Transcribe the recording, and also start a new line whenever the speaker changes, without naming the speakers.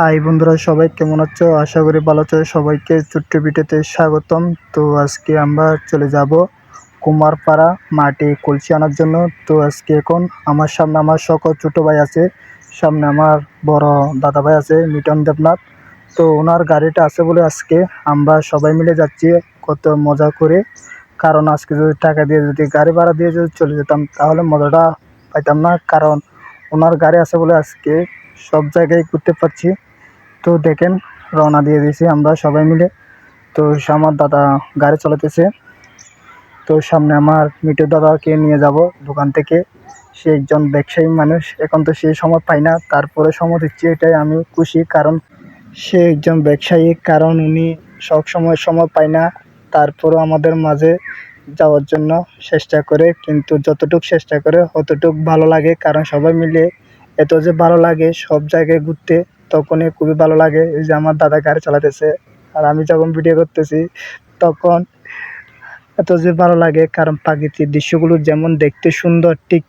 High বন্ধুরা, সবাই কেমন আছো? আশা করি ভালো আছো। সবাইকে ছোট্ট ভিডিওতে স্বাগতম। তো আজকে আমরা চলে যাব কুমারপাড়া মাটি কলসি আনার জন্য। তো আজকে এখন আমার সামনে আমার সকল ছোটো ভাই আছে, সামনে আমার বড় দাদা ভাই আছে মিটন দেবনাথ। তো ওনার গাড়িটা আছে বলে আজকে আমরা সবাই মিলে যাচ্ছি কত মজা করে। কারণ আজকে যদি টাকা দিয়ে যদি গাড়ি ভাড়া দিয়ে যদি চলে যেতাম তাহলে মজাটা পাইতাম না। কারণ ওনার গাড়ি আছে বলে আজকে সব জায়গায় ঘুরতে পারছি। তো দেখেন, রওনা দিয়ে দিয়েছি আমরা সবাই মিলে। তো আমার দাদা গাড়ি চালাতেছে। তো সামনে আমার মিটু দাদাকে নিয়ে যাব দোকান থেকে। সে একজন ব্যবসায়ী মানুষ, এখন তো সেই সময় পাই না, তারপরে সময় দিচ্ছি, এটাই আমি খুশি। কারণ সে একজন ব্যবসায়ী, কারণ উনি সব সময় পায় না, তারপরও আমাদের মাঝে যাওয়ার জন্য চেষ্টা করে। কিন্তু যতটুকু চেষ্টা করে অতটুকু ভালো লাগে, কারণ সবাই মিলে এত যে ভালো লাগে সব জায়গায় ঘুরতে, তখনই খুবই ভালো লাগে। এই যে আমার দাদা গাড়ি চালাতেছে আর আমি যখন ভিডিও করতেছি তখন এত যে ভালো লাগে, কারণ প্রাকৃতিক দৃশ্যগুলো যেমন দেখতে সুন্দর ঠিক